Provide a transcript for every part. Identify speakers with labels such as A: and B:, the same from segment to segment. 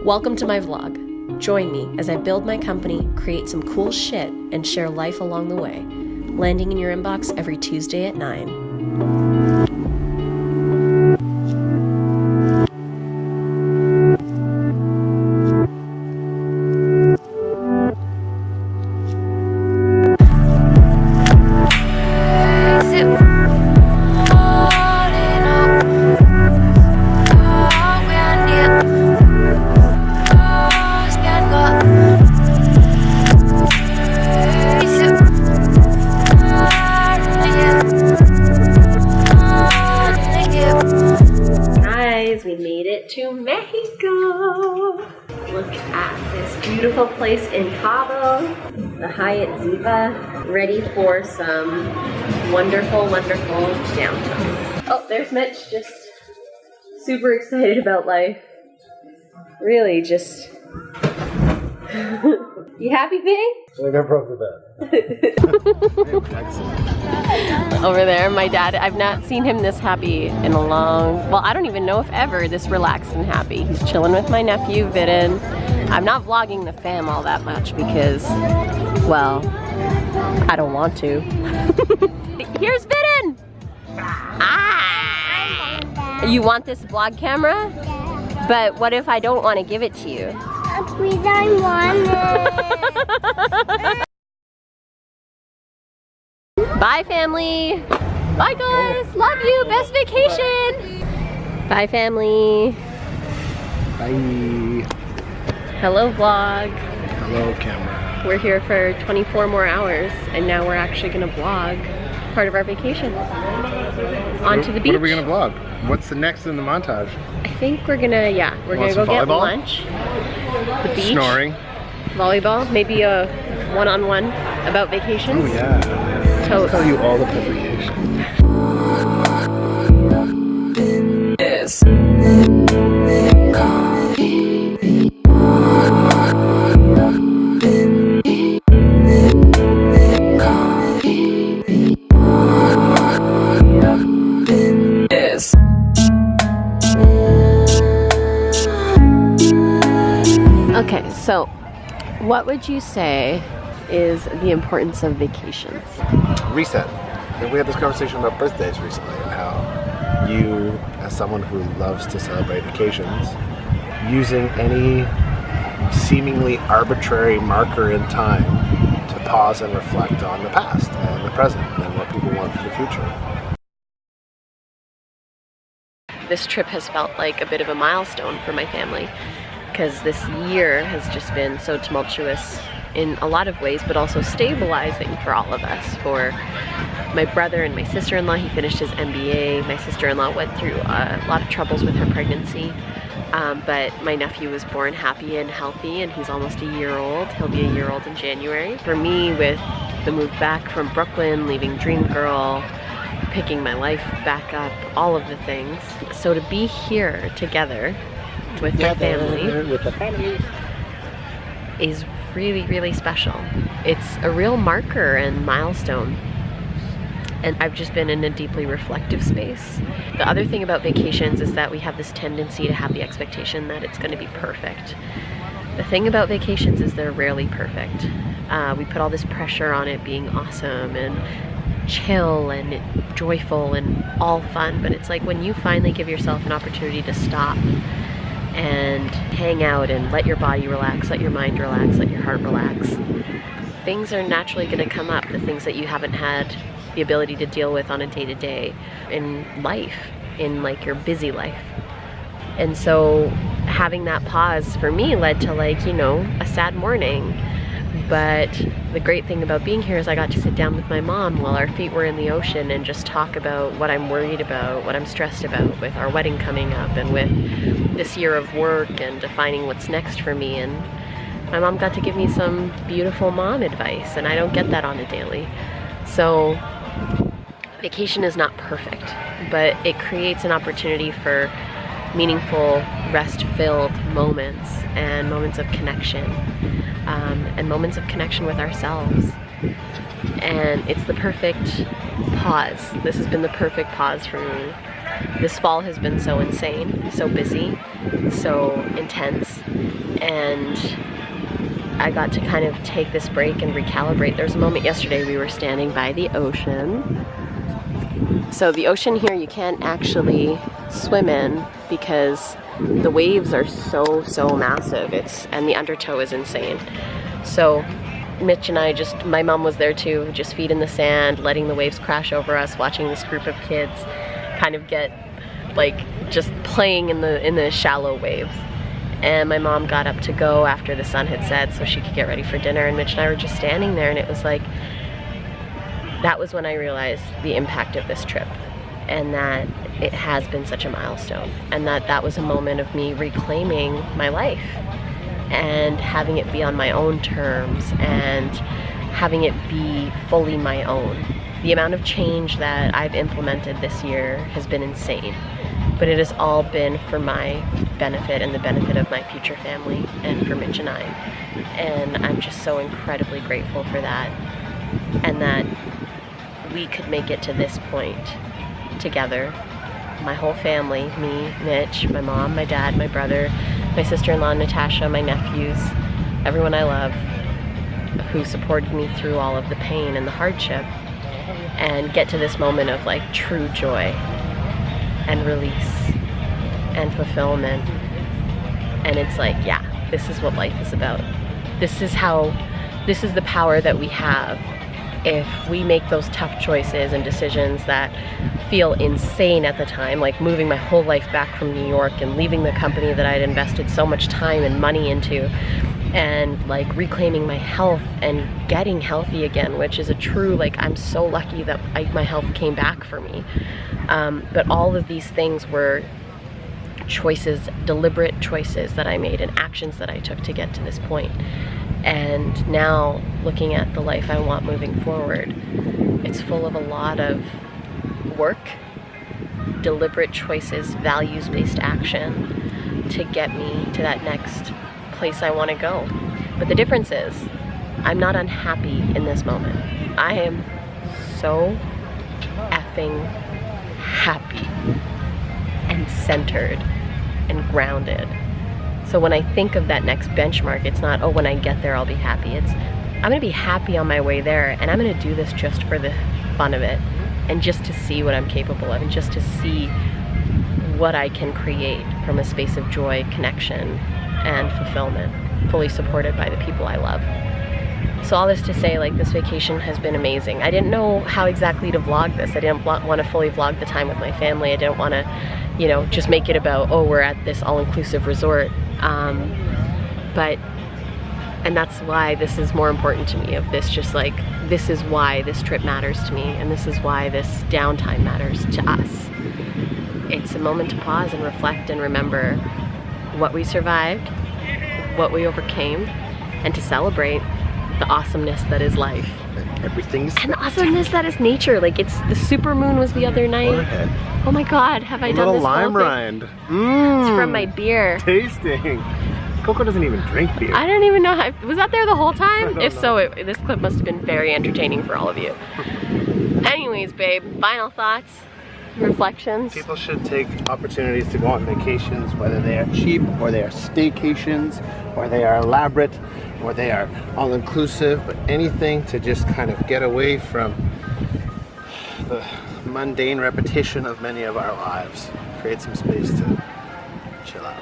A: Welcome to my vlog. Join me as I build my company, create some cool shit, and share life along the way. Landing in your inbox every Tuesday at 9. We made it to Mexico. Look at this beautiful place in Cabo, the Hyatt Ziva, ready for some wonderful, wonderful downtime. Oh, there's Mitch, just super excited about life. Really, just... You happy, babe?
B: I got broke the bed.
A: Over there, my dad, I've not seen him this happy in a long, well, I don't even know if ever, this relaxed and happy. He's chilling with my nephew, Vidin. I'm not vlogging the fam all that much because, well, I don't want to. Here's Vidin! Ah! You want this vlog camera?
C: Yeah.
A: But what if I don't want to give it to you?
C: Please, I want it.
A: Bye, family. Bye, guys. Love you. Best vacation. Bye, family.
B: Bye.
A: Hello, vlog.
B: Hello, camera.
A: We're here for 24 more hours, and now we're actually going to vlog part of our vacation. Onto the beach.
B: What are we going to vlog? What's the next in the montage?
A: I think we're gonna, we're gonna go get lunch. The beach.
B: Snoring.
A: Volleyball. Maybe a one-on-one about vacations.
B: Oh yeah. I'll tell you all about vacation.
A: Yes. Okay, so what would you say is the importance of vacations?
B: Reset. We had this conversation about birthdays recently and how you, as someone who loves to celebrate vacations, using any seemingly arbitrary marker in time to pause and reflect on the past and the present and what people want for the future.
A: This trip has felt like a bit of a milestone for my family, because this year has just been so tumultuous in a lot of ways, but also stabilizing for all of us. For my brother and my sister-in-law, he finished his MBA. My sister-in-law went through a lot of troubles with her pregnancy, but my nephew was born happy and healthy, and he's almost a year old. He'll be a year old in January. For me, with the move back from Brooklyn, leaving Dream Girl, picking my life back up, all of the things. So to be here together with my family is really, really special. It's a real marker and milestone. And I've just been in a deeply reflective space. The other thing about vacations is that we have this tendency to have the expectation that it's going to be perfect. The thing about vacations is they're rarely perfect. We put all this pressure on it being awesome and chill and joyful and all fun, but it's like when you finally give yourself an opportunity to stop and hang out and let your body relax, let your mind relax, let your heart relax, things are naturally going to come up, the things that you haven't had the ability to deal with on a day-to-day in life, in like your busy life. And so having that pause for me led to, like, you know, a sad morning. But the great thing about being here is I got to sit down with my mom while our feet were in the ocean and just talk about what I'm worried about, what I'm stressed about with our wedding coming up and with this year of work and defining what's next for me. And my mom got to give me some beautiful mom advice, and I don't get that on a daily. So vacation is not perfect, but it creates an opportunity for meaningful, rest-filled moments and moments of connection, and moments of connection with ourselves. And it's the perfect pause. This has been the perfect pause for me this fall has been so insane, so busy, so intense, and I got to kind of take this break and recalibrate. There was a moment yesterday we were standing by the ocean. So the ocean here you can't actually swim in because the waves are so massive. And the undertow is insane. So Mitch and I my mom was there too, just feet in the sand, letting the waves crash over us, watching this group of kids kind of get like just playing in the shallow waves. And my mom got up to go after the sun had set so she could get ready for dinner, and Mitch and I were just standing there, and it was like, that was when I realized the impact of this trip, and that it has been such a milestone, and that was a moment of me reclaiming my life and having it be on my own terms and having it be fully my own. The amount of change that I've implemented this year has been insane, but it has all been for my benefit and the benefit of my future family and for Mitch and I. And I'm just so incredibly grateful for that, and that we could make it to this point together. My whole family, me, Mitch, my mom, my dad, my brother, my sister-in-law Natasha, my nephews, everyone I love who supported me through all of the pain and the hardship, and get to this moment of like true joy and release and fulfillment. And it's like, yeah, this is what life is about. This is the power that we have if we make those tough choices and decisions that feel insane at the time, like moving my whole life back from New York and leaving the company that I had invested so much time and money into, and like reclaiming my health and getting healthy again, which is a true, like, I'm so lucky that my health came back for me. But all of these things were choices, deliberate choices that I made and actions that I took to get to this point. And now looking at the life I want moving forward, it's full of a lot of work, deliberate choices, values-based action to get me to that next place I want to go. But the difference is, I'm not unhappy in this moment. I am so effing happy and centered and grounded. So when I think of that next benchmark, it's not, oh, when I get there I'll be happy. It's, I'm gonna be happy on my way there, and I'm gonna do this just for the fun of it, and just to see what I'm capable of, and just to see what I can create from a space of joy, connection, and fulfillment, fully supported by the people I love. So all this to say, like, this vacation has been amazing. I didn't know how exactly to vlog this. I didn't want to fully vlog the time with my family. I didn't want to, you know, just make it about, oh, we're at this all-inclusive resort. And that's why this is more important to me, of this, just like, this is why this trip matters to me, and this is why this downtime matters to us. It's a moment to pause and reflect and remember what we survived, what we overcame, and to celebrate the awesomeness that is life.
B: Everything's
A: and the awesomeness that is nature. Like, it's the super moon was the other night. Oh my god, have I done
B: little
A: this
B: lime
A: whole thing?
B: rind.
A: It's from my beer.
B: Tasting. Coco doesn't even drink beer.
A: I don't even know how, was that there the whole time? If
B: know.
A: so, this clip must have been very entertaining for all of you. Anyways, babe, final thoughts, reflections.
B: People should take opportunities to go on vacations, whether they are cheap or they are staycations or they are elaborate or they are all-inclusive, but anything to just kind of get away from the mundane repetition of many of our lives. Create some space to chill out.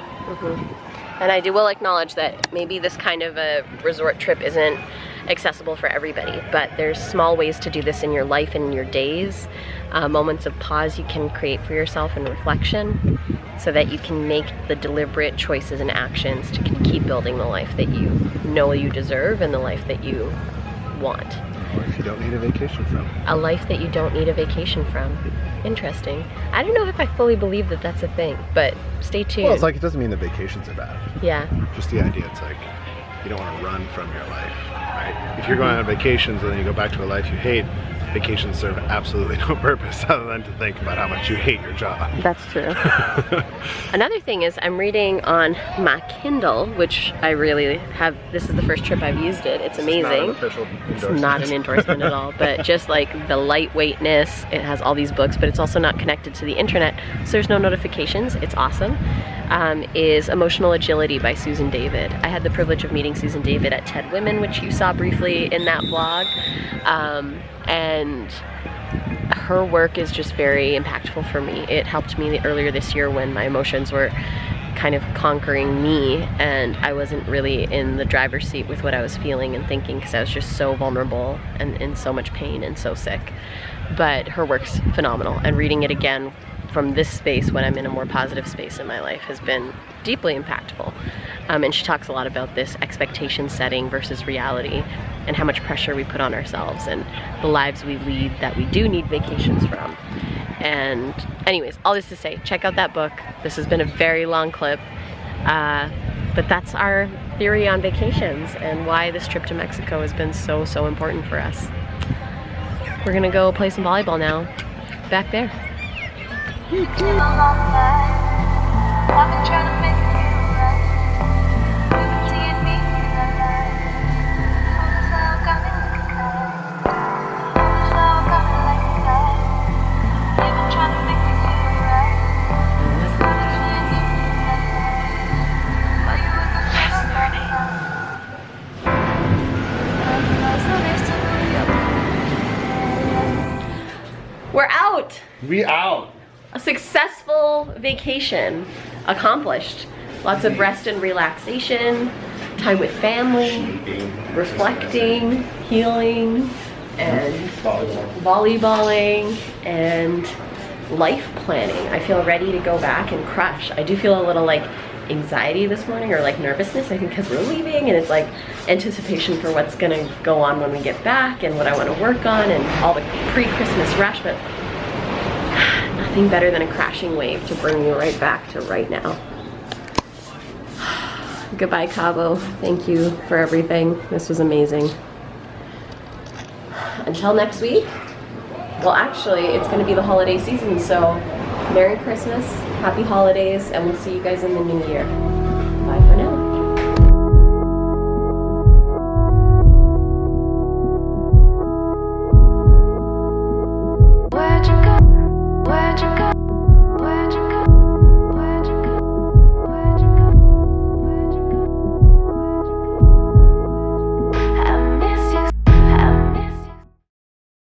A: And I will acknowledge that maybe this kind of a resort trip isn't accessible for everybody, but there's small ways to do this in your life and in your days, moments of pause you can create for yourself and reflection, so that you can make the deliberate choices and actions to keep building the life that you know you deserve and the life that you want.
B: Or if you don't need a vacation from.
A: A life that you don't need a vacation from. Interesting. I don't know if I fully believe that that's a thing, but stay tuned.
B: Well, it's like, it doesn't mean that vacations are bad.
A: Yeah.
B: Just the idea, it's like, you don't want to run from your life, right? If you're going on vacations and then you go back to a life you hate, vacations serve absolutely no purpose other than to think about how much you hate your job.
A: That's true. Another thing is I'm reading on my Kindle, which I really have, this is the first trip I've used it. It's amazing. It's not an endorsement at all, but just like the lightweightness, it has all these books, but it's also not connected to the internet, so there's no notifications. It's awesome. Is Emotional Agility by Susan David. I had the privilege of meeting Susan David at TED Women, which you saw briefly in that vlog. And her work is just very impactful for me. It helped me earlier this year when my emotions were kind of conquering me and I wasn't really in the driver's seat with what I was feeling and thinking because I was just so vulnerable and in so much pain and so sick. But her work's phenomenal, and reading it again from this space when I'm in a more positive space in my life has been deeply impactful. And she talks a lot about this expectation setting versus reality and how much pressure we put on ourselves and the lives we lead that we do need vacations from. And anyways, all this to say, check out that book. This has been a very long clip, but that's our theory on vacations and why this trip to Mexico has been so, so important for us. We're gonna go play some volleyball now, back there. We're out!
B: We out!
A: A successful vacation accomplished. Lots of rest and relaxation, time with family, reflecting, healing, and volleyballing, and life planning. I feel ready to go back and crush. I do feel a little like anxiety this morning, or like nervousness, I think because we're leaving, and it's like anticipation for what's gonna go on when we get back and what I want to work on and all the pre-Christmas rush, but nothing better than a crashing wave to bring you right back to right now. Goodbye, Cabo. Thank you for everything. This was amazing. Until next week. Well, actually, it's going to be the holiday season, so Merry Christmas, Happy Holidays, and we'll see you guys in the new year.